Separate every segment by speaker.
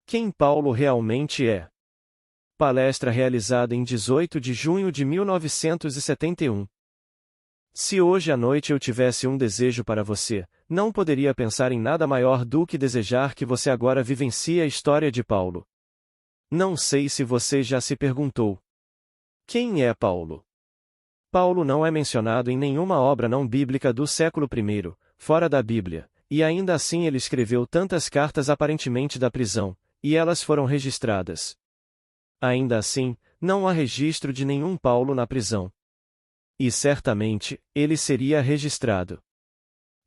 Speaker 1: Quem Paulo realmente é? Palestra realizada em 18 de junho de 1971. Se hoje à noite eu tivesse um desejo para você, não poderia pensar em nada maior do que desejar que você agora vivencie a história de Paulo. Não sei se você já se perguntou: quem é Paulo? Paulo não é mencionado em nenhuma obra não bíblica do século I, fora da Bíblia, e ainda assim ele escreveu tantas cartas aparentemente da prisão, e elas foram registradas. Ainda assim, não há registro de nenhum Paulo na prisão. E certamente, ele seria registrado.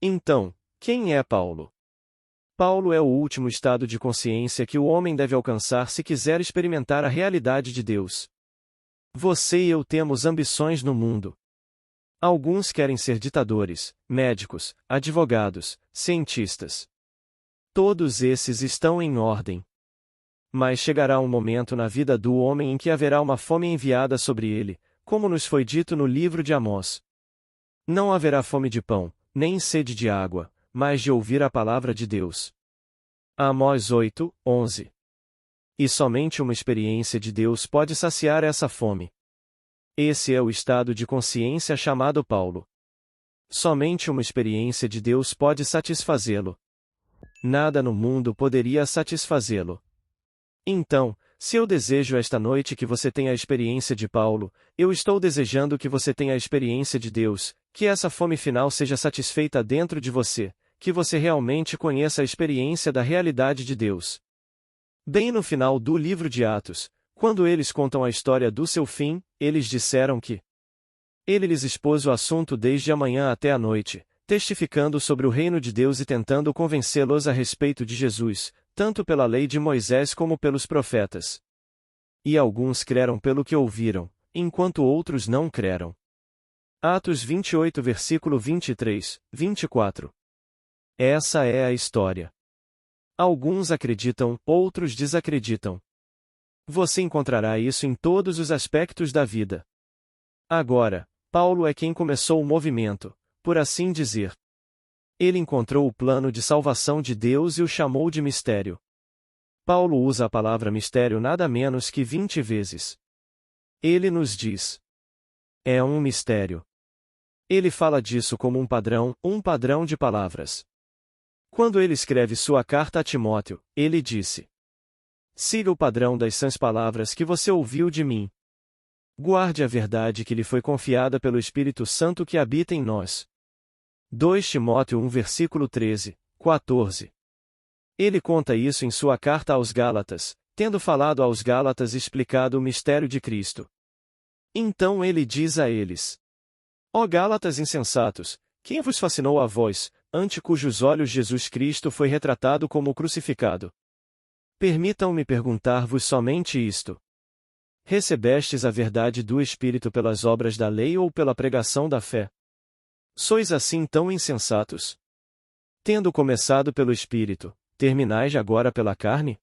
Speaker 1: Então, quem é Paulo? Paulo é o último estado de consciência que o homem deve alcançar se quiser experimentar a realidade de Deus. Você e eu temos ambições no mundo. Alguns querem ser ditadores, médicos, advogados, cientistas. Todos esses estão em ordem. Mas chegará um momento na vida do homem em que haverá uma fome enviada sobre ele, como nos foi dito no livro de Amós. Não haverá fome de pão, nem sede de água, mas de ouvir a palavra de Deus. Amós 8, 11. E somente uma experiência de Deus pode saciar essa fome. Esse é o estado de consciência chamado Paulo. Somente uma experiência de Deus pode satisfazê-lo. Nada no mundo poderia satisfazê-lo. Então, se eu desejo esta noite que você tenha a experiência de Paulo, eu estou desejando que você tenha a experiência de Deus, que essa fome final seja satisfeita dentro de você, que você realmente conheça a experiência da realidade de Deus. Bem no final do livro de Atos, quando eles contam a história do seu fim, eles disseram que ele lhes expôs o assunto desde a manhã até a noite, testificando sobre o reino de Deus e tentando convencê-los a respeito de Jesus, tanto pela lei de Moisés como pelos profetas. E alguns creram pelo que ouviram, enquanto outros não creram. Atos 28 versículo 23, 24. Essa é a história. Alguns acreditam, outros desacreditam. Você encontrará isso em todos os aspectos da vida. Agora, Paulo é quem começou o movimento, por assim dizer. Ele encontrou o plano de salvação de Deus e o chamou de mistério. Paulo usa a palavra mistério nada menos que 20 vezes. Ele nos diz: é um mistério. Ele fala disso como um padrão de palavras. Quando ele escreve sua carta a Timóteo, ele disse: siga o padrão das sãs palavras que você ouviu de mim. Guarde a verdade que lhe foi confiada pelo Espírito Santo que habita em nós. 2 Timóteo 1 versículo 13, 14. Ele conta isso em sua carta aos Gálatas, tendo falado aos Gálatas e explicado o mistério de Cristo. Então ele diz a eles: ó Gálatas insensatos, quem vos fascinou a vós, ante cujos olhos Jesus Cristo foi retratado como crucificado? Permitam-me perguntar-vos somente isto: recebestes a verdade do Espírito pelas obras da lei ou pela pregação da fé? Sois assim tão insensatos? Tendo começado pelo Espírito, terminais agora pela carne?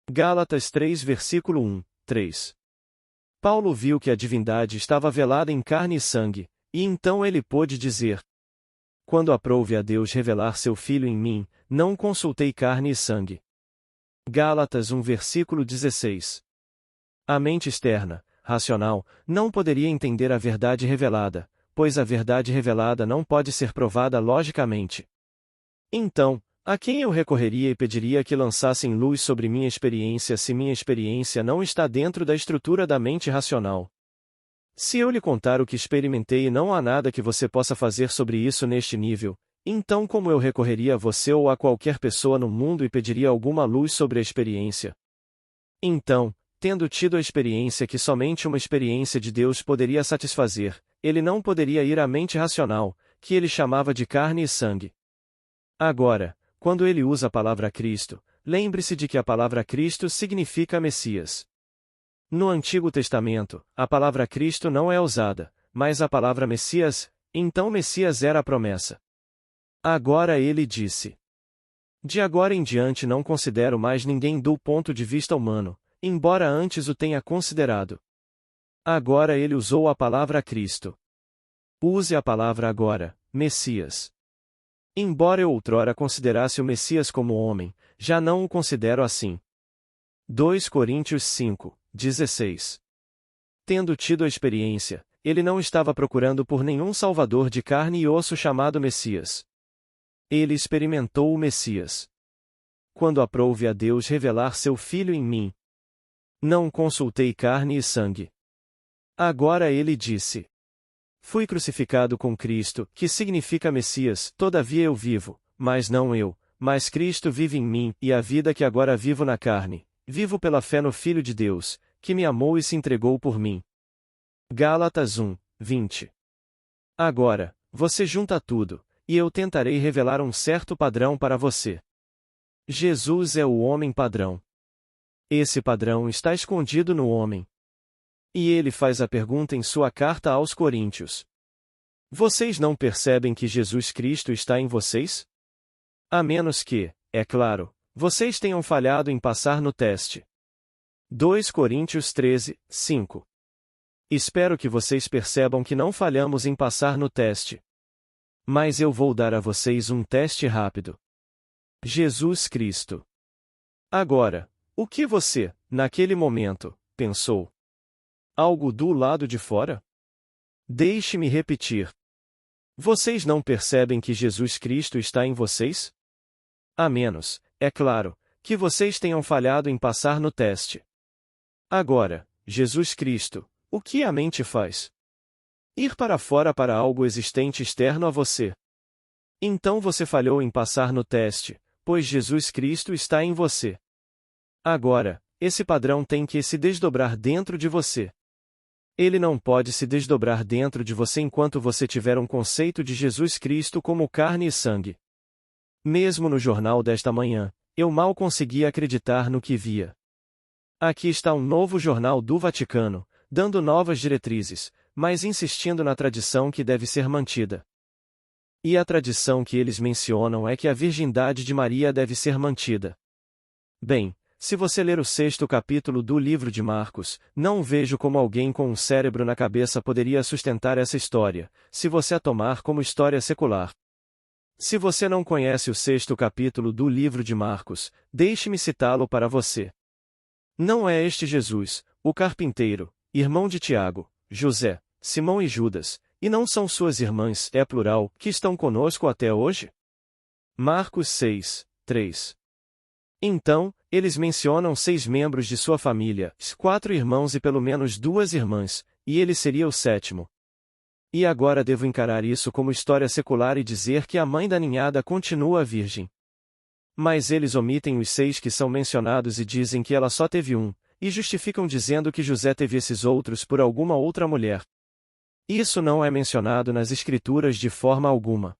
Speaker 1: Gálatas 3 versículo 1, 3. Paulo viu que a divindade estava velada em carne e sangue, e então ele pôde dizer: quando aprouve a Deus revelar seu Filho em mim, não consultei carne e sangue. Gálatas 1 versículo 16. A mente externa, racional, não poderia entender a verdade revelada, pois a verdade revelada não pode ser provada logicamente. Então, a quem eu recorreria e pediria que lançassem luz sobre minha experiência se minha experiência não está dentro da estrutura da mente racional? Se eu lhe contar o que experimentei e não há nada que você possa fazer sobre isso neste nível, então como eu recorreria a você ou a qualquer pessoa no mundo e pediria alguma luz sobre a experiência? Então, tendo tido a experiência que somente uma experiência de Deus poderia satisfazer, ele não poderia ir à mente racional, que ele chamava de carne e sangue. Agora, quando ele usa a palavra Cristo, lembre-se de que a palavra Cristo significa Messias. No Antigo Testamento, a palavra Cristo não é usada, mas a palavra Messias, então Messias era a promessa. Agora ele disse: de agora em diante não considero mais ninguém do ponto de vista humano, embora antes o tenha considerado. Agora ele usou a palavra Cristo. Use a palavra agora, Messias. Embora eu outrora considerasse o Messias como homem, já não o considero assim. 2 Coríntios 5, 16. Tendo tido a experiência, ele não estava procurando por nenhum salvador de carne e osso chamado Messias. Ele experimentou o Messias. Quando aprouve a Deus revelar seu Filho em mim. Não consultei carne e sangue. Agora ele disse: fui crucificado com Cristo, que significa Messias, todavia eu vivo, mas não eu, mas Cristo vive em mim, e a vida que agora vivo na carne, vivo pela fé no Filho de Deus, que me amou e se entregou por mim. Gálatas 1, 20. Agora, você junta tudo, e eu tentarei revelar um certo padrão para você. Jesus é o homem padrão. Esse padrão está escondido no homem. E ele faz a pergunta em sua carta aos Coríntios: vocês não percebem que Jesus Cristo está em vocês? A menos que, é claro, vocês tenham falhado em passar no teste. 2 Coríntios 13, 5. Espero que vocês percebam que não falhamos em passar no teste. Mas eu vou dar a vocês um teste rápido. Jesus Cristo. Agora, o que você, naquele momento, pensou? Algo do lado de fora? Deixe-me repetir. Vocês não percebem que Jesus Cristo está em vocês? A menos, é claro, que vocês tenham falhado em passar no teste. Agora, Jesus Cristo, o que a mente faz? Ir para fora para algo existente externo a você. Então você falhou em passar no teste, pois Jesus Cristo está em você. Agora, esse padrão tem que se desdobrar dentro de você. Ele não pode se desdobrar dentro de você enquanto você tiver um conceito de Jesus Cristo como carne e sangue. Mesmo no jornal desta manhã, eu mal conseguia acreditar no que via. Aqui está um novo jornal do Vaticano, dando novas diretrizes, mas insistindo na tradição que deve ser mantida. E a tradição que eles mencionam é que a virgindade de Maria deve ser mantida. Bem, se você ler o 6º capítulo do livro de Marcos, não vejo como alguém com um cérebro na cabeça poderia sustentar essa história, se você a tomar como história secular. Se você não conhece o 6º capítulo do livro de Marcos, deixe-me citá-lo para você. Não é este Jesus, o carpinteiro, irmão de Tiago, José, Simão e Judas, e não são suas irmãs, é plural, que estão conosco até hoje? Marcos 6, 3. Então, eles mencionam 6 membros de sua família, 4 irmãos e pelo menos 2 irmãs, e ele seria o 7º. E agora devo encarar isso como história secular e dizer que a mãe da ninhada continua virgem. Mas eles omitem os 6 que são mencionados e dizem que ela só teve um, e justificam dizendo que José teve esses outros por alguma outra mulher. Isso não é mencionado nas Escrituras de forma alguma.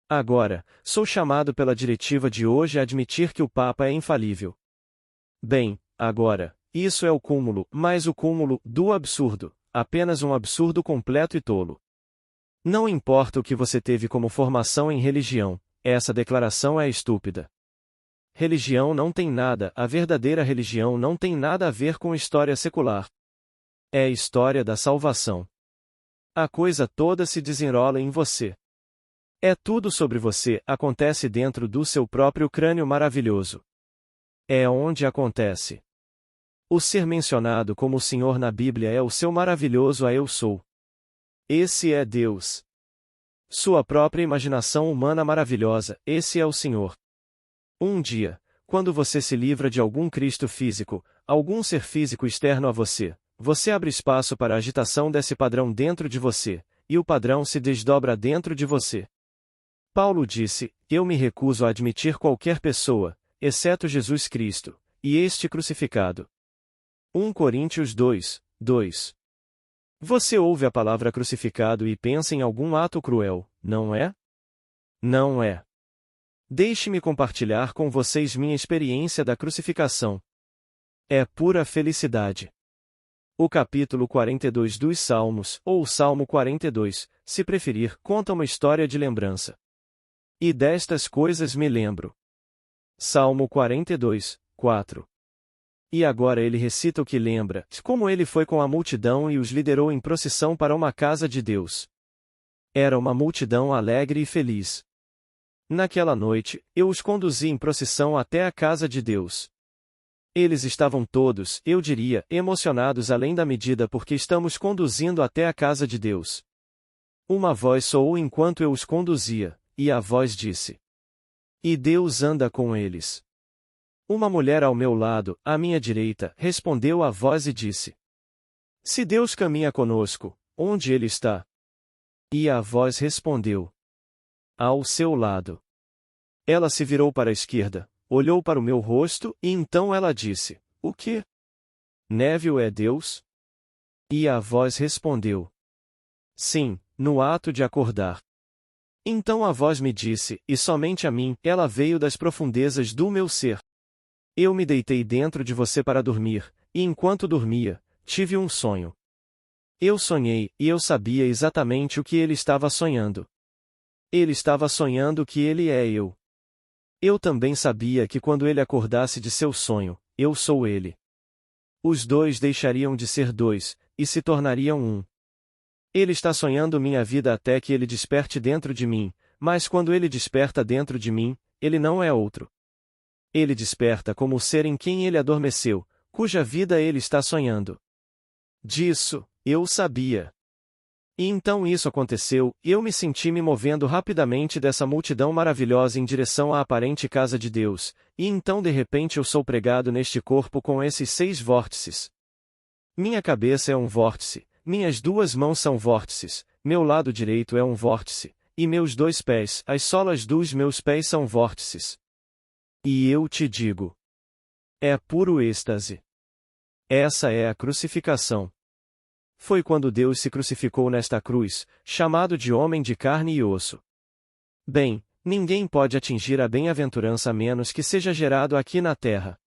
Speaker 1: Agora, sou chamado pela diretiva de hoje a admitir que o Papa é infalível. Bem, agora, isso é o cúmulo, mas o cúmulo, do absurdo, apenas um absurdo completo e tolo. Não importa o que você teve como formação em religião, essa declaração é estúpida. Religião não tem nada, a verdadeira religião não tem nada a ver com história secular. É a história da salvação. A coisa toda se desenrola em você. É tudo sobre você, acontece dentro do seu próprio crânio maravilhoso. É onde acontece. O ser mencionado como o Senhor na Bíblia é o seu maravilhoso Eu Sou. Esse é Deus. Sua própria imaginação humana maravilhosa, esse é o Senhor. Um dia, quando você se livra de algum Cristo físico, algum ser físico externo a você, você abre espaço para a agitação desse padrão dentro de você, e o padrão se desdobra dentro de você. Paulo disse: eu me recuso a admitir qualquer pessoa, exceto Jesus Cristo, e este crucificado. 1 Coríntios 2, 2. Você ouve a palavra crucificado e pensa em algum ato cruel, não é? Não é. Deixe-me compartilhar com vocês minha experiência da crucificação. É pura felicidade. O capítulo 42 dos Salmos, ou Salmo 42, se preferir, conta uma história de lembrança. E destas coisas me lembro. Salmo 42, 4. E agora ele recita o que lembra, como ele foi com a multidão e os liderou em procissão para uma casa de Deus. Era uma multidão alegre e feliz. Naquela noite, eu os conduzi em procissão até a casa de Deus. Eles estavam todos, eu diria, emocionados além da medida porque estamos conduzindo até a casa de Deus. Uma voz soou enquanto eu os conduzia, e a voz disse: E Deus anda com eles. Uma mulher ao meu lado, à minha direita, respondeu à voz e disse: Se Deus caminha conosco, onde Ele está? E a voz respondeu: Ao seu lado. Ela se virou para a esquerda, olhou para o meu rosto, e então ela disse: O quê? Neville é Deus? E a voz respondeu: Sim, no ato de acordar. Então a voz me disse, e somente a mim, ela veio das profundezas do meu ser. Eu me deitei dentro de você para dormir, e enquanto dormia, tive um sonho. Eu sonhei, e eu sabia exatamente o que ele estava sonhando. Ele estava sonhando que ele é eu. Eu também sabia que quando ele acordasse de seu sonho, eu sou ele. Os dois deixariam de ser dois, e se tornariam um. Ele está sonhando minha vida até que ele desperte dentro de mim, mas quando ele desperta dentro de mim, ele não é outro. Ele desperta como o ser em quem ele adormeceu, cuja vida ele está sonhando. Disso, eu sabia. E então isso aconteceu, e eu me senti me movendo rapidamente dessa multidão maravilhosa em direção à aparente casa de Deus, e então de repente eu sou pregado neste corpo com esses 6 vórtices. Minha cabeça é um vórtice, minhas 2 mãos são vórtices, meu lado direito é um vórtice, e meus 2 pés, as solas dos meus pés são vórtices. E eu te digo: é puro êxtase. Essa é a crucificação. Foi quando Deus se crucificou nesta cruz, chamado de homem de carne e osso. Bem, ninguém pode atingir a bem-aventurança a menos que seja gerado aqui na terra.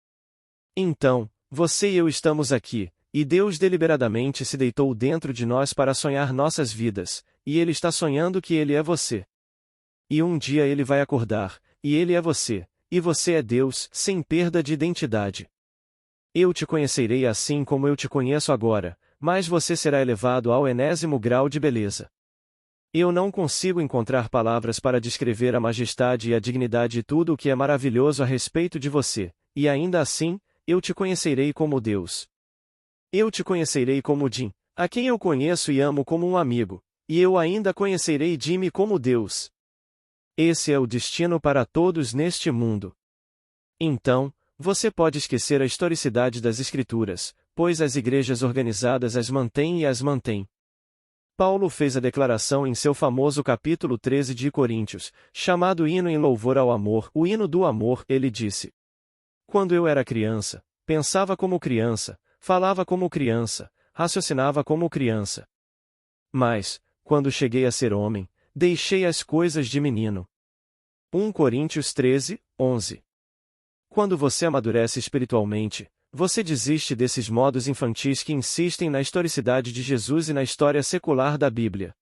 Speaker 1: Então, você e eu estamos aqui, e Deus deliberadamente se deitou dentro de nós para sonhar nossas vidas, e Ele está sonhando que Ele é você. E um dia Ele vai acordar, e Ele é você, e você é Deus, sem perda de identidade. Eu te conhecerei assim como eu te conheço agora, mas você será elevado ao enésimo grau de beleza. Eu não consigo encontrar palavras para descrever a majestade e a dignidade e tudo o que é maravilhoso a respeito de você, e ainda assim, eu te conhecerei como Deus. Eu te conhecerei como Jim, a quem eu conheço e amo como um amigo, e eu ainda conhecerei Jimmy como Deus. Esse é o destino para todos neste mundo. Então, você pode esquecer a historicidade das Escrituras, pois as igrejas organizadas as mantêm e as mantêm. Paulo fez a declaração em seu famoso capítulo 13 de Coríntios, chamado Hino em Louvor ao Amor, o hino do amor, ele disse: Quando eu era criança, pensava como criança, falava como criança, raciocinava como criança. Mas, quando cheguei a ser homem, deixei as coisas de menino. 1 Coríntios 13, 11. Quando você amadurece espiritualmente, você desiste desses modos infantis que insistem na historicidade de Jesus e na história secular da Bíblia.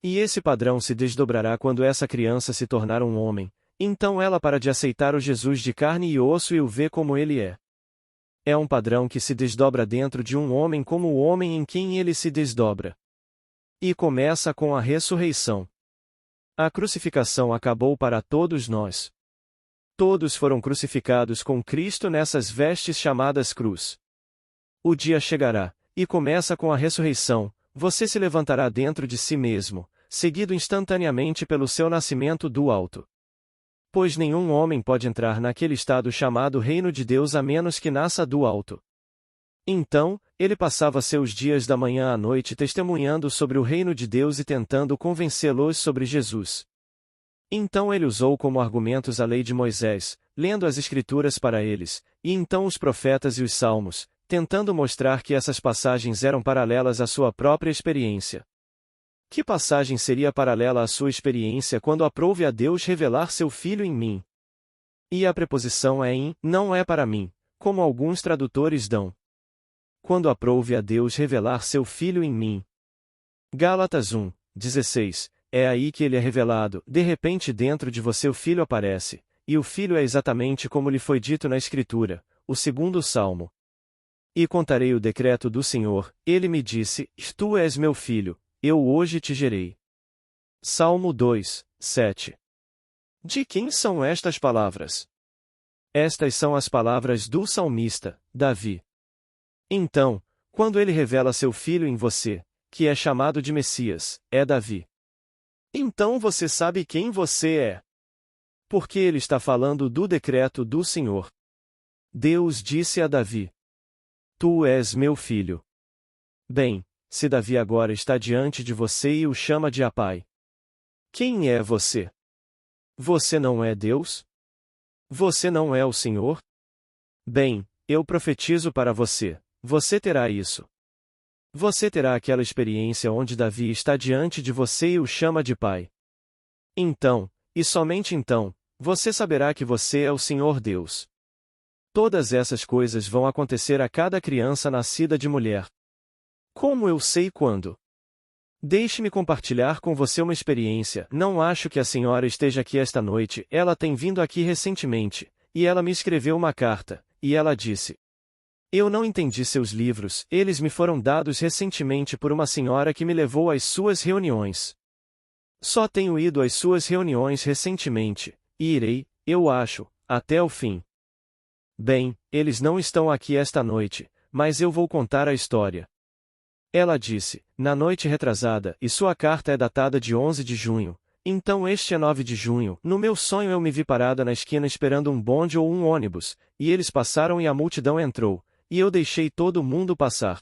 Speaker 1: E esse padrão se desdobrará quando essa criança se tornar um homem, então ela para de aceitar o Jesus de carne e osso e o vê como ele é. É um padrão que se desdobra dentro de um homem como o homem em quem ele se desdobra. E começa com a ressurreição. A crucificação acabou para todos nós. Todos foram crucificados com Cristo nessas vestes chamadas cruz. O dia chegará, e começa com a ressurreição, você se levantará dentro de si mesmo, seguido instantaneamente pelo seu nascimento do alto. Pois nenhum homem pode entrar naquele estado chamado Reino de Deus a menos que nasça do alto. Então, ele passava seus dias da manhã à noite testemunhando sobre o Reino de Deus e tentando convencê-los sobre Jesus. Então ele usou como argumentos a lei de Moisés, lendo as Escrituras para eles, e então os profetas e os salmos, tentando mostrar que essas passagens eram paralelas à sua própria experiência. Que passagem seria paralela à sua experiência quando aprove a Deus revelar seu Filho em mim? E a preposição é em, não é para mim, como alguns tradutores dão. Quando aprove a Deus revelar seu Filho em mim. Gálatas 1, 16. É aí que ele é revelado, de repente dentro de você o Filho aparece, e o Filho é exatamente como lhe foi dito na Escritura, o segundo Salmo. E contarei o decreto do Senhor, ele me disse, tu és meu filho, eu hoje te gerei. Salmo 2, 7. De quem são estas palavras? Estas são as palavras do salmista, Davi. Então, quando ele revela seu filho em você, que é chamado de Messias, é Davi. Então você sabe quem você é. Porque ele está falando do decreto do Senhor. Deus disse a Davi: Tu és meu filho. Bem, se Davi agora está diante de você e o chama de Pai. Quem é você? Você não é Deus? Você não é o Senhor? Bem, eu profetizo para você, você terá isso. Você terá aquela experiência onde Davi está diante de você e o chama de Pai. Então, e somente então, você saberá que você é o Senhor Deus. Todas essas coisas vão acontecer a cada criança nascida de mulher. Como eu sei quando? Deixe-me compartilhar com você uma experiência. Não acho que a senhora esteja aqui esta noite, ela tem vindo aqui recentemente, e ela me escreveu uma carta, e ela disse: Eu não entendi seus livros, eles me foram dados recentemente por uma senhora que me levou às suas reuniões. Só tenho ido às suas reuniões recentemente, e irei, eu acho, até o fim. Bem, eles não estão aqui esta noite, mas eu vou contar a história. Ela disse, na noite retrasada, e sua carta é datada de 11 de junho, então este é 9 de junho, no meu sonho eu me vi parada na esquina esperando um bonde ou um ônibus, e eles passaram e a multidão entrou, e eu deixei todo mundo passar.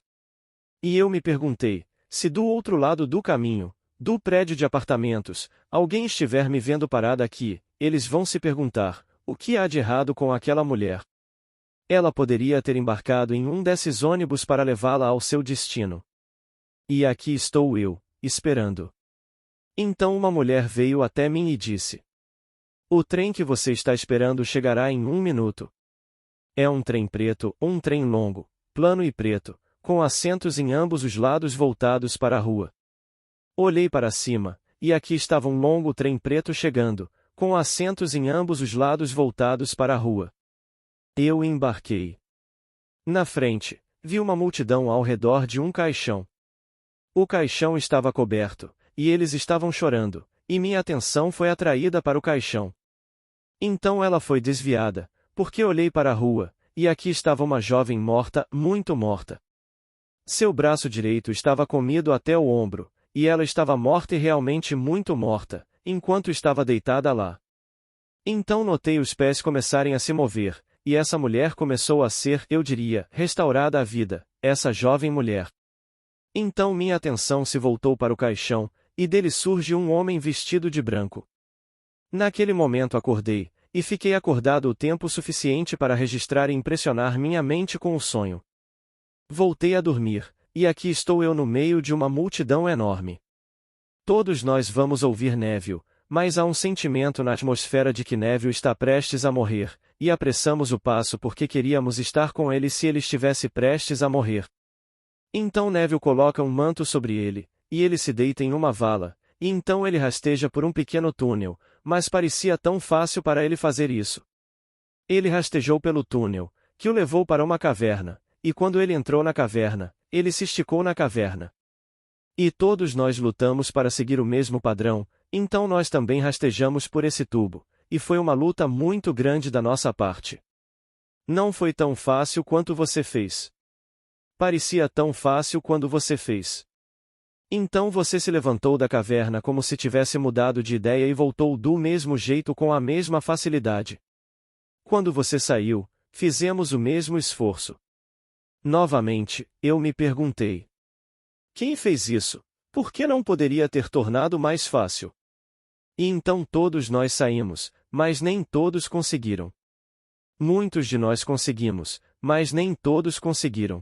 Speaker 1: E eu me perguntei, se do outro lado do caminho, do prédio de apartamentos, alguém estiver me vendo parada aqui, eles vão se perguntar, o que há de errado com aquela mulher? Ela poderia ter embarcado em um desses ônibus para levá-la ao seu destino. E aqui estou eu, esperando. Então uma mulher veio até mim e disse: O trem que você está esperando chegará em 1 minuto. É um trem preto, um trem longo, plano e preto, com assentos em ambos os lados voltados para a rua. Olhei para cima, e aqui estava um longo trem preto chegando, com assentos em ambos os lados voltados para a rua. Eu embarquei. Na frente, vi uma multidão ao redor de um caixão. O caixão estava coberto, e eles estavam chorando, e minha atenção foi atraída para o caixão. Então ela foi desviada, porque olhei para a rua, e aqui estava uma jovem morta, muito morta. Seu braço direito estava comido até o ombro, e ela estava morta e realmente muito morta, enquanto estava deitada lá. Então notei os pés começarem a se mover, e essa mulher começou a ser, eu diria, restaurada à vida, essa jovem mulher. Então minha atenção se voltou para o caixão, e dele surge um homem vestido de branco. Naquele momento acordei, e fiquei acordado o tempo suficiente para registrar e impressionar minha mente com o sonho. Voltei a dormir, e aqui estou eu no meio de uma multidão enorme. Todos nós vamos ouvir Neville, mas há um sentimento na atmosfera de que Neville está prestes a morrer, e apressamos o passo porque queríamos estar com ele se ele estivesse prestes a morrer. Então Neville coloca um manto sobre ele, e ele se deita em uma vala, e então ele rasteja por um pequeno túnel, mas parecia tão fácil para ele fazer isso. Ele rastejou pelo túnel, que o levou para uma caverna, e quando ele entrou na caverna, ele se esticou na caverna. E todos nós lutamos para seguir o mesmo padrão, então nós também rastejamos por esse tubo, e foi uma luta muito grande da nossa parte. Não foi tão fácil quanto você fez. Parecia tão fácil quando você fez. Então você se levantou da caverna como se tivesse mudado de ideia e voltou do mesmo jeito com a mesma facilidade. Quando você saiu, fizemos o mesmo esforço. Novamente, eu me perguntei: quem fez isso? Por que não poderia ter tornado mais fácil? E então todos nós saímos, mas nem todos conseguiram. Muitos de nós conseguimos, mas nem todos conseguiram.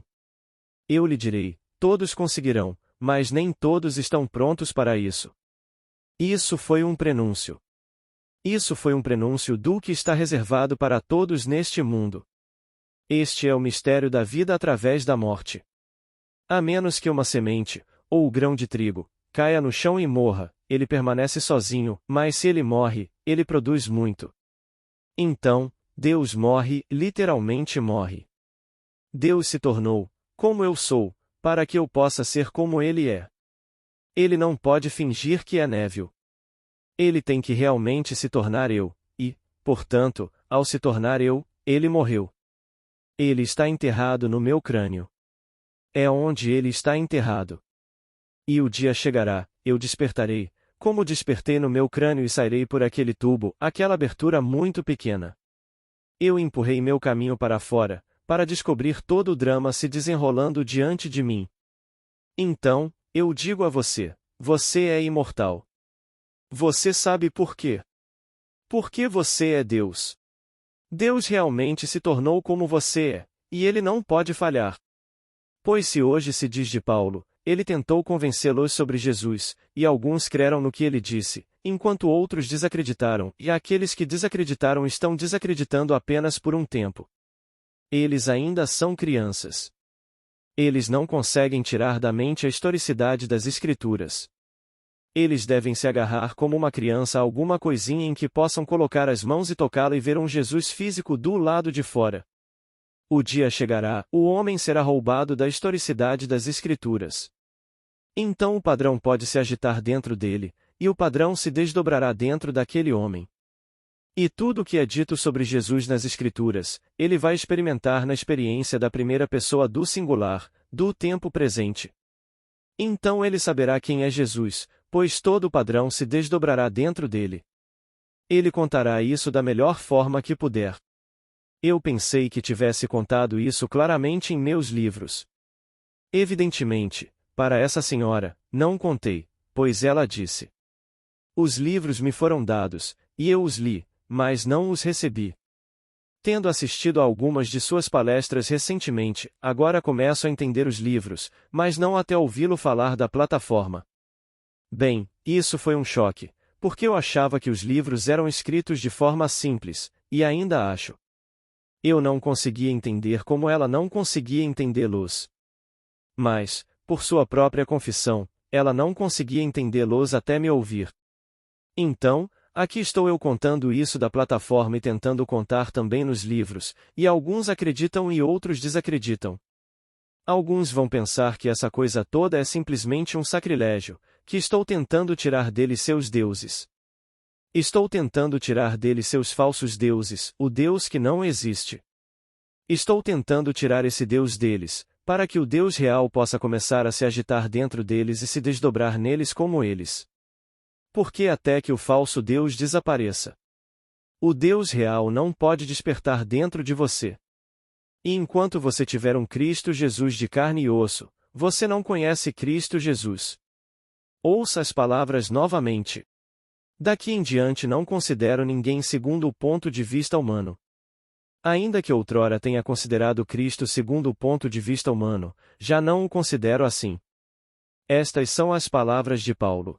Speaker 1: Eu lhe direi, todos conseguirão, mas nem todos estão prontos para isso. Isso foi um prenúncio. Isso foi um prenúncio do que está reservado para todos neste mundo. Este é o mistério da vida através da morte. A menos que uma semente, ou o grão de trigo, caia no chão e morra, ele permanece sozinho, mas se ele morre, ele produz muito. Então, Deus morre, literalmente morre. Deus se tornou, como eu sou, para que eu possa ser como ele é. Ele não pode fingir que é Neville. Ele tem que realmente se tornar eu, e, portanto, ao se tornar eu, Ele morreu. Ele está enterrado no meu crânio. É onde ele está enterrado. E o dia chegará, eu despertarei, como despertei no meu crânio e sairei por aquele tubo, aquela abertura muito pequena. Eu empurrei meu caminho para fora, para descobrir todo o drama se desenrolando diante de mim. Então, eu digo a você: você é imortal. Você sabe por quê? Porque você é Deus. Deus realmente se tornou como você é, e ele não pode falhar. Pois se hoje se diz de Paulo, ele tentou convencê-los sobre Jesus, e alguns creram no que ele disse, enquanto outros desacreditaram, e aqueles que desacreditaram estão desacreditando apenas por um tempo. Eles ainda são crianças. Eles não conseguem tirar da mente a historicidade das Escrituras. Eles devem se agarrar como uma criança a alguma coisinha em que possam colocar as mãos e tocá-la e ver um Jesus físico do lado de fora. O dia chegará, o homem será roubado da historicidade das Escrituras. Então o padrão pode se agitar dentro dele, e o padrão se desdobrará dentro daquele homem. E tudo o que é dito sobre Jesus nas Escrituras, ele vai experimentar na experiência da primeira pessoa do singular, do tempo presente. Então ele saberá quem é Jesus, pois todo o padrão se desdobrará dentro dele. Ele contará isso da melhor forma que puder. Eu pensei que tivesse contado isso claramente em meus livros. Evidentemente, para essa senhora, não contei, pois ela disse: os livros me foram dados, e eu os li, mas não os recebi. Tendo assistido a algumas de suas palestras recentemente, agora começo a entender os livros, mas não até ouvi-lo falar da plataforma. Bem, isso foi um choque, porque eu achava que os livros eram escritos de forma simples, e ainda acho. Eu não conseguia entender como ela não conseguia entendê-los. Mas, por sua própria confissão, ela não conseguia entendê-los até me ouvir. Então, aqui estou eu contando isso da plataforma e tentando contar também nos livros, e alguns acreditam e outros desacreditam. Alguns vão pensar que essa coisa toda é simplesmente um sacrilégio, que estou tentando tirar deles seus deuses. Estou tentando tirar deles seus falsos deuses, o Deus que não existe. Estou tentando tirar esse Deus deles, para que o Deus real possa começar a se agitar dentro deles e se desdobrar neles como eles. Porque até que o falso Deus desapareça, o Deus real não pode despertar dentro de você. E enquanto você tiver um Cristo Jesus de carne e osso, você não conhece Cristo Jesus. Ouça as palavras novamente. Daqui em diante não considero ninguém segundo o ponto de vista humano. Ainda que outrora tenha considerado Cristo segundo o ponto de vista humano, já não o considero assim. Estas são as palavras de Paulo.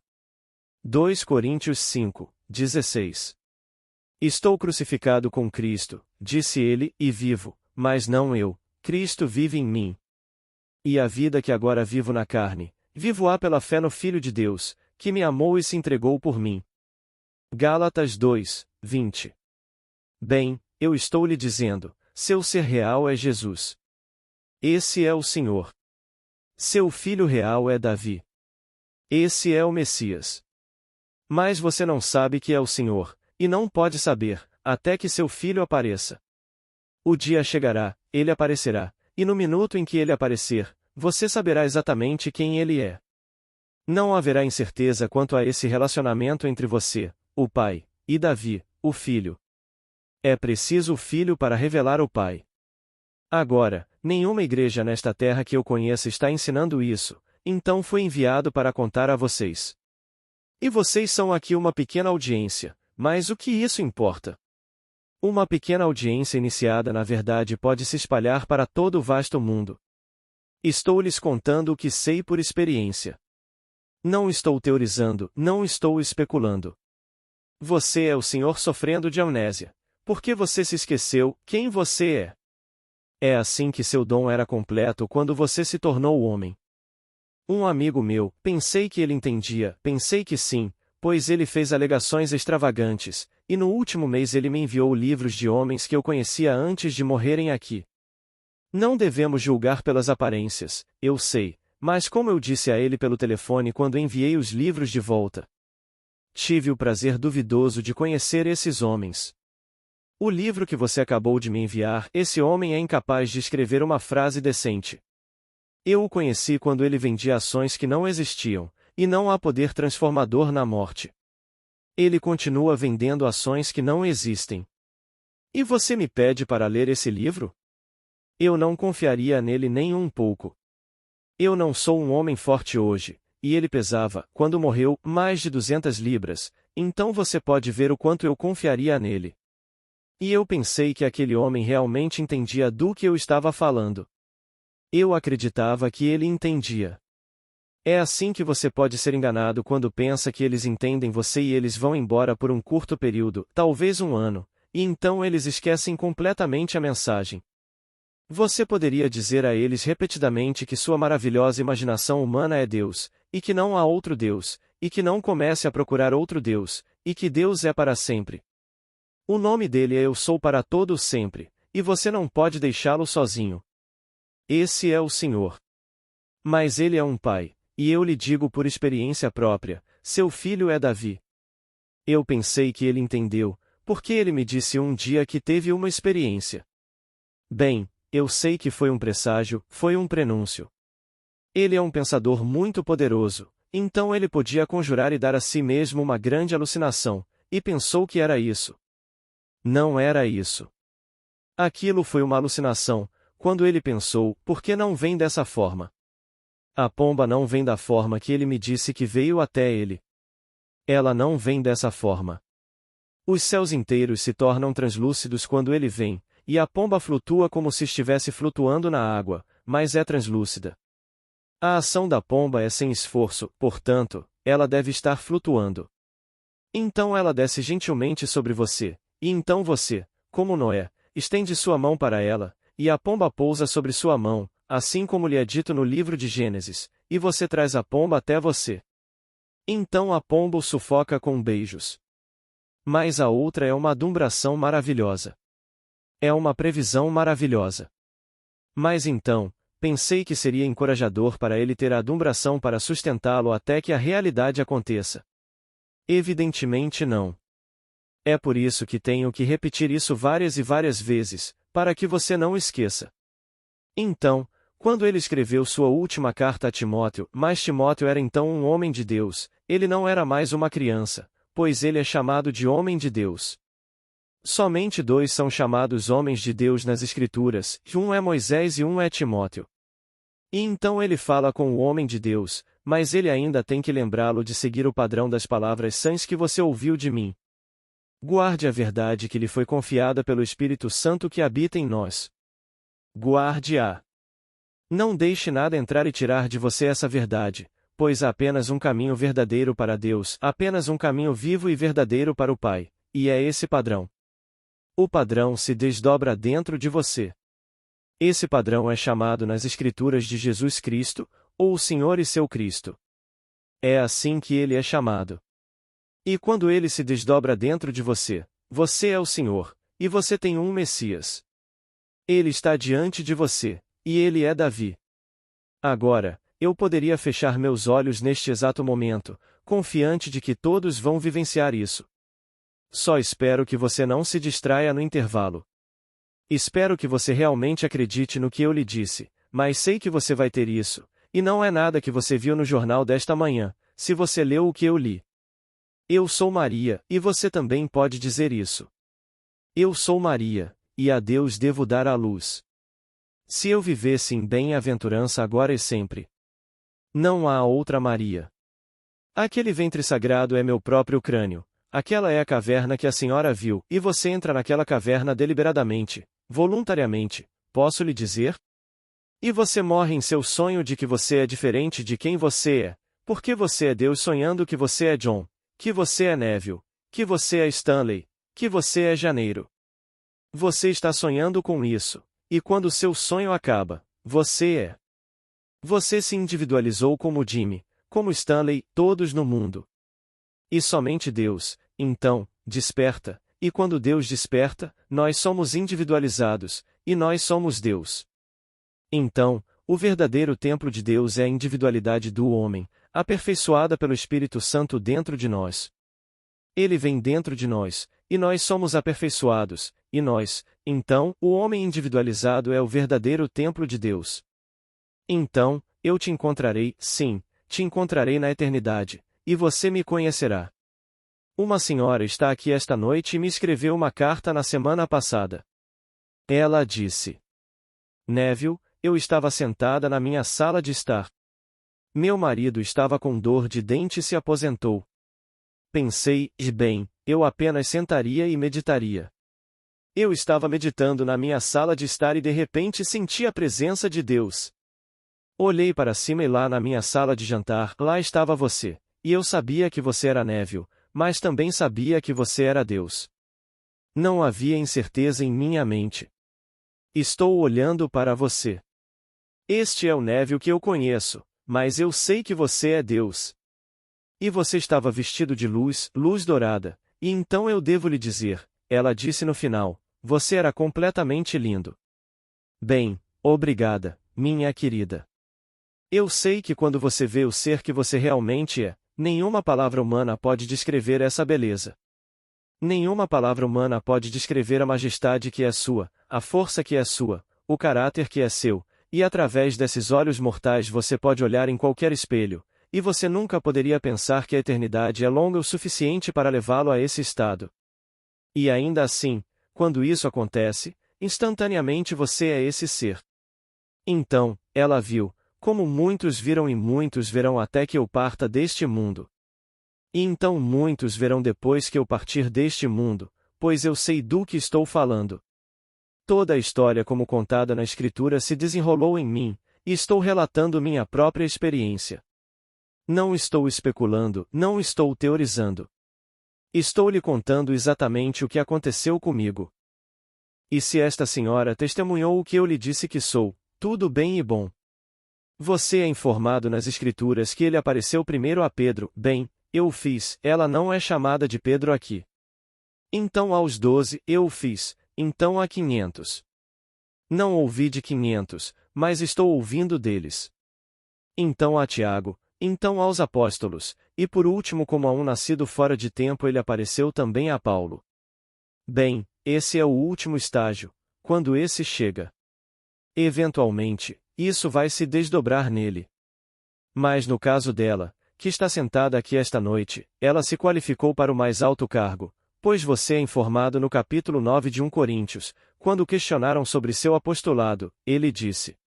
Speaker 1: 2 Coríntios 5, 16. Estou crucificado com Cristo, disse ele, e vivo, mas não eu, Cristo vive em mim. E a vida que agora vivo na carne, vivo-a pela fé no Filho de Deus, que me amou e se entregou por mim. Gálatas 2, 20. Bem, eu estou lhe dizendo, seu ser real é Jesus. Esse é o Senhor. Seu filho real é Davi. Esse é o Messias. Mas você não sabe que é o Senhor, e não pode saber, até que seu filho apareça. O dia chegará, ele aparecerá, e no minuto em que ele aparecer, você saberá exatamente quem ele é. Não haverá incerteza quanto a esse relacionamento entre você, o Pai, e Davi, o Filho. É preciso o Filho para revelar o Pai. Agora, nenhuma igreja nesta terra que eu conheça está ensinando isso, então fui enviado para contar a vocês. E vocês são aqui uma pequena audiência, mas o que isso importa? Uma pequena audiência iniciada na verdade pode se espalhar para todo o vasto mundo. Estou lhes contando o que sei por experiência. Não estou teorizando, não estou especulando. Você é o Senhor sofrendo de amnésia, porque você se esqueceu quem você é. É assim que seu dom era completo quando você se tornou homem. Um amigo meu, pensei que ele entendia, pensei que sim, pois ele fez alegações extravagantes, e no último mês ele me enviou livros de homens que eu conhecia antes de morrerem aqui. Não devemos julgar pelas aparências, eu sei, mas como eu disse a ele pelo telefone quando enviei os livros de volta. Tive o prazer duvidoso de conhecer esses homens. O livro que você acabou de me enviar, esse homem é incapaz de escrever uma frase decente. Eu o conheci quando ele vendia ações que não existiam, e não há poder transformador na morte. Ele continua vendendo ações que não existem. E você me pede para ler esse livro? Eu não confiaria nele nem um pouco. Eu não sou um homem forte hoje, e ele pesava, quando morreu, mais de 200 libras, então você pode ver o quanto eu confiaria nele. E eu pensei que aquele homem realmente entendia do que eu estava falando. Eu acreditava que ele entendia. É assim que você pode ser enganado quando pensa que eles entendem você e eles vão embora por um curto período, talvez um ano, e então eles esquecem completamente a mensagem. Você poderia dizer a eles repetidamente que sua maravilhosa imaginação humana é Deus, e que não há outro Deus, e que não comece a procurar outro Deus, e que Deus é para sempre. O nome dele é Eu Sou para todo sempre, e você não pode deixá-lo sozinho. Esse é o Senhor. Mas ele é um pai, e eu lhe digo por experiência própria, seu filho é Davi. Eu pensei que ele entendeu, porque ele me disse um dia que teve uma experiência. Bem, eu sei que foi um presságio, foi um prenúncio. Ele é um pensador muito poderoso, então ele podia conjurar e dar a si mesmo uma grande alucinação, e pensou que era isso. Não era isso. Aquilo foi uma alucinação, quando ele pensou, por que não vem dessa forma? A pomba não vem da forma que ele me disse que veio até ele. Ela não vem dessa forma. Os céus inteiros se tornam translúcidos quando ele vem, e a pomba flutua como se estivesse flutuando na água, mas é translúcida. A ação da pomba é sem esforço, portanto, ela deve estar flutuando. Então ela desce gentilmente sobre você, e então você, como Noé, estende sua mão para ela, e a pomba pousa sobre sua mão, assim como lhe é dito no livro de Gênesis, e você traz a pomba até você. Então a pomba o sufoca com beijos. Mas a outra é uma adumbração maravilhosa. É uma previsão maravilhosa. Mas então, pensei que seria encorajador para ele ter a adumbração para sustentá-lo até que a realidade aconteça. Evidentemente não. É por isso que tenho que repetir isso várias e várias vezes, para que você não esqueça. Então, quando ele escreveu sua última carta a Timóteo, mas Timóteo era então um homem de Deus, ele não era mais uma criança, pois ele é chamado de homem de Deus. Somente dois são chamados homens de Deus nas Escrituras, um é Moisés e um é Timóteo. E então ele fala com o homem de Deus, mas ele ainda tem que lembrá-lo de seguir o padrão das palavras sãs que você ouviu de mim. Guarde a verdade que lhe foi confiada pelo Espírito Santo que habita em nós. Guarde-a. Não deixe nada entrar e tirar de você essa verdade, pois há apenas um caminho verdadeiro para Deus, apenas um caminho vivo e verdadeiro para o Pai, e é esse padrão. O padrão se desdobra dentro de você. Esse padrão é chamado nas Escrituras de Jesus Cristo, ou o Senhor e seu Cristo. É assim que ele é chamado. E quando ele se desdobra dentro de você, você é o Senhor, e você tem um Messias. Ele está diante de você, e ele é Davi. Agora, eu poderia fechar meus olhos neste exato momento, confiante de que todos vão vivenciar isso. Só espero que você não se distraia no intervalo. Espero que você realmente acredite no que eu lhe disse, mas sei que você vai ter isso, e não é nada que você viu no jornal desta manhã, se você leu o que eu li. Eu sou Maria, e você também pode dizer isso. Eu sou Maria, e a Deus devo dar a luz. Se eu vivesse em bem-aventurança agora e sempre. Não há outra Maria. Aquele ventre sagrado é meu próprio crânio, aquela é a caverna que a senhora viu, e você entra naquela caverna deliberadamente, voluntariamente, posso lhe dizer? E você morre em seu sonho de que você é diferente de quem você é, porque você é Deus sonhando que você é John, que você é Neville, que você é Stanley, que você é Janeiro. Você está sonhando com isso, e quando seu sonho acaba, você é. Você se individualizou como Jimmy, como Stanley, todos no mundo. E somente Deus, então, desperta, e quando Deus desperta, nós somos individualizados, e nós somos Deus. Então, o verdadeiro templo de Deus é a individualidade do homem, aperfeiçoada pelo Espírito Santo dentro de nós. Ele vem dentro de nós, e nós somos aperfeiçoados, e nós, então, o homem individualizado é o verdadeiro templo de Deus. Então, eu te encontrarei, sim, te encontrarei na eternidade, e você me conhecerá. Uma senhora está aqui esta noite e me escreveu uma carta na semana passada. Ela disse: Neville, eu estava sentada na minha sala de estar. Meu marido estava com dor de dente e se aposentou. Pensei, bem, eu apenas sentaria e meditaria. Eu estava meditando na minha sala de estar e de repente senti a presença de Deus. Olhei para cima e lá na minha sala de jantar, lá estava você, e eu sabia que você era Neville, mas também sabia que você era Deus. Não havia incerteza em minha mente. Estou olhando para você. Este é o Neville que eu conheço, mas eu sei que você é Deus. E você estava vestido de luz, luz dourada, e então eu devo lhe dizer, ela disse no final, você era completamente lindo. Bem, obrigada, minha querida. Eu sei que quando você vê o ser que você realmente é, nenhuma palavra humana pode descrever essa beleza. Nenhuma palavra humana pode descrever a majestade que é sua, a força que é sua, o caráter que é seu, e através desses olhos mortais você pode olhar em qualquer espelho, e você nunca poderia pensar que a eternidade é longa o suficiente para levá-lo a esse estado. E ainda assim, quando isso acontece, instantaneamente você é esse ser. Então, ela viu, como muitos viram e muitos verão até que eu parta deste mundo. E então muitos verão depois que eu partir deste mundo, pois eu sei do que estou falando. Toda a história como contada na Escritura se desenrolou em mim, e estou relatando minha própria experiência. Não estou especulando, não estou teorizando. Estou lhe contando exatamente o que aconteceu comigo. E se esta senhora testemunhou o que eu lhe disse que sou, tudo bem e bom. Você é informado nas Escrituras que ele apareceu primeiro a Pedro, bem, eu o fiz, ela não é chamada de Pedro aqui. Então aos 12, eu o fiz, então a 500. Não ouvi de 500, mas estou ouvindo deles. Então a Tiago, então aos apóstolos, e por último como a um nascido fora de tempo ele apareceu também a Paulo. Bem, esse é o último estágio, quando esse chega. Eventualmente, isso vai se desdobrar nele. Mas no caso dela, que está sentada aqui esta noite, ela se qualificou para o mais alto cargo, pois você é informado no capítulo 9 de 1 Coríntios, quando questionaram sobre seu apostolado, ele disse: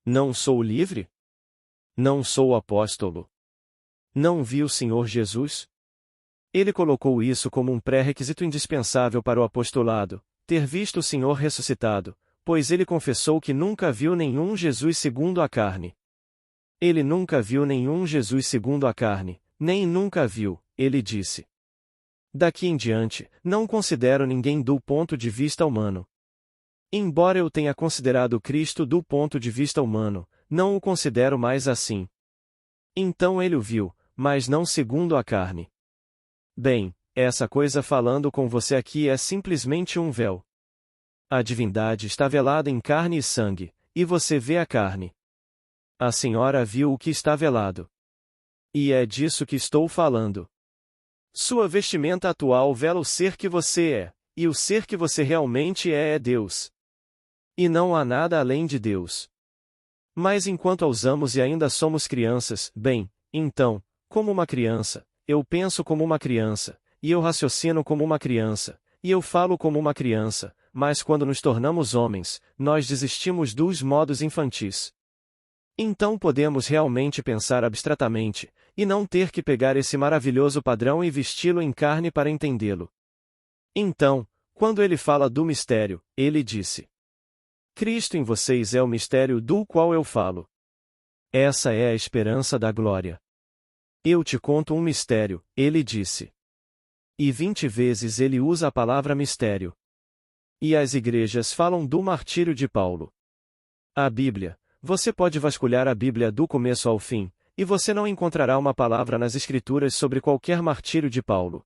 Speaker 1: Não sou livre? Não sou apóstolo? Não vi o Senhor Jesus? Ele colocou isso como um pré-requisito indispensável para o apostolado, ter visto o Senhor ressuscitado, pois ele confessou que nunca viu nenhum Jesus segundo a carne. Ele nunca viu nenhum Jesus segundo a carne, nem nunca viu, ele disse. Daqui em diante, não considero ninguém do ponto de vista humano. Embora eu tenha considerado Cristo do ponto de vista humano, não o considero mais assim. Então ele o viu, mas não segundo a carne. Bem, essa coisa falando com você aqui é simplesmente um véu. A divindade está velada em carne e sangue, e você vê a carne. A senhora viu o que está velado. E é disso que estou falando. Sua vestimenta atual vela o ser que você é, e o ser que você realmente é Deus. E não há nada além de Deus. Mas enquanto a usamos e ainda somos crianças, bem, então, como uma criança, eu penso como uma criança, e eu raciocino como uma criança, e eu falo como uma criança, mas quando nos tornamos homens, nós desistimos dos modos infantis. Então podemos realmente pensar abstratamente, e não ter que pegar esse maravilhoso padrão e vesti-lo em carne para entendê-lo. Então, quando ele fala do mistério, ele disse: Cristo em vocês é o mistério do qual eu falo. Essa é a esperança da glória. Eu te conto um mistério, ele disse. E 20 vezes ele usa a palavra mistério. E as igrejas falam do martírio de Paulo. A Bíblia. Você pode vasculhar a Bíblia do começo ao fim, e você não encontrará uma palavra nas Escrituras sobre qualquer martírio de Paulo.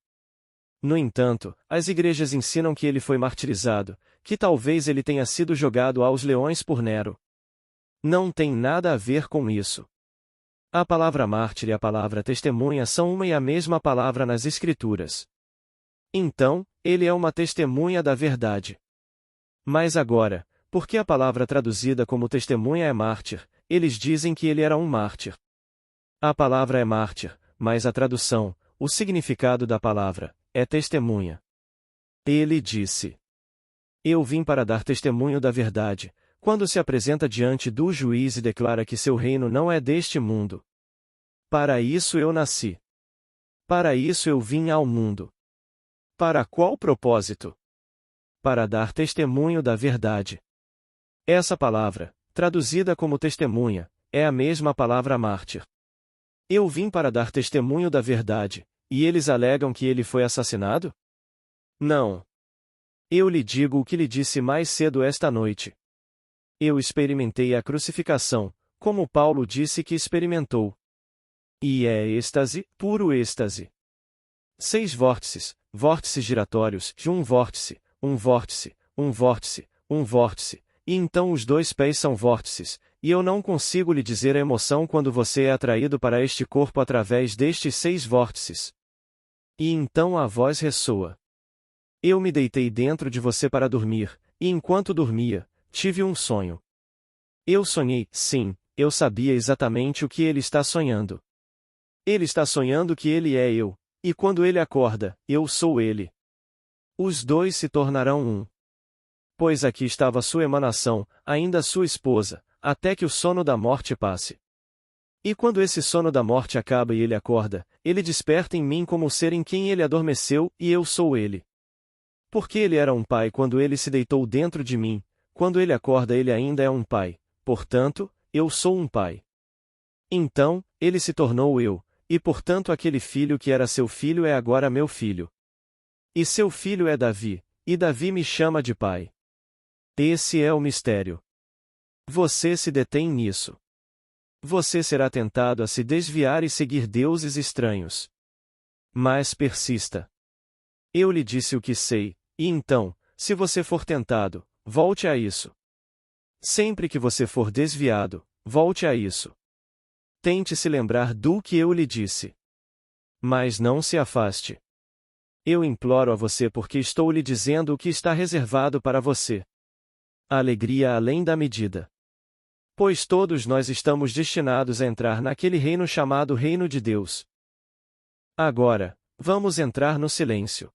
Speaker 1: No entanto, as igrejas ensinam que ele foi martirizado, que talvez ele tenha sido jogado aos leões por Nero. Não tem nada a ver com isso. A palavra mártir e a palavra testemunha são uma e a mesma palavra nas Escrituras. Então, ele é uma testemunha da verdade. Mas agora, porque a palavra traduzida como testemunha é mártir, eles dizem que ele era um mártir. A palavra é mártir, mas a tradução, o significado da palavra, é testemunha. Ele disse: Eu vim para dar testemunho da verdade, quando se apresenta diante do juiz e declara que seu reino não é deste mundo. Para isso eu nasci. Para isso eu vim ao mundo. Para qual propósito? Para dar testemunho da verdade. Essa palavra, traduzida como testemunha, é a mesma palavra mártir. Eu vim para dar testemunho da verdade, e eles alegam que ele foi assassinado? Não. Eu lhe digo o que lhe disse mais cedo esta noite. Eu experimentei a crucificação, como Paulo disse que experimentou. E é êxtase, puro êxtase. 6 vórtices, vórtices giratórios, de um vórtice, um vórtice, um vórtice, um vórtice, e então os 2 pés são vórtices, e eu não consigo lhe dizer a emoção quando você é atraído para este corpo através destes 6 vórtices. E então a voz ressoa. Eu me deitei dentro de você para dormir, e enquanto dormia, tive um sonho. Eu sonhei, sim, eu sabia exatamente o que ele está sonhando. Ele está sonhando que ele é eu, e quando ele acorda, eu sou ele. Os 2 se tornarão um. Pois aqui estava sua emanação, ainda sua esposa, até que o sono da morte passe. E quando esse sono da morte acaba e ele acorda, ele desperta em mim como o ser em quem ele adormeceu, e eu sou ele. Porque ele era um pai quando ele se deitou dentro de mim, quando ele acorda ele ainda é um pai, portanto, eu sou um pai. Então, ele se tornou eu, e portanto aquele filho que era seu filho é agora meu filho. E seu filho é Davi, e Davi me chama de pai. Esse é o mistério. Você se detém nisso. Você será tentado a se desviar e seguir deuses estranhos. Mas persista. Eu lhe disse o que sei, e então, se você for tentado, volte a isso. Sempre que você for desviado, volte a isso. Tente se lembrar do que eu lhe disse. Mas não se afaste. Eu imploro a você porque estou lhe dizendo o que está reservado para você. Alegria além da medida. Pois todos nós estamos destinados a entrar naquele reino chamado Reino de Deus. Agora, vamos entrar no silêncio.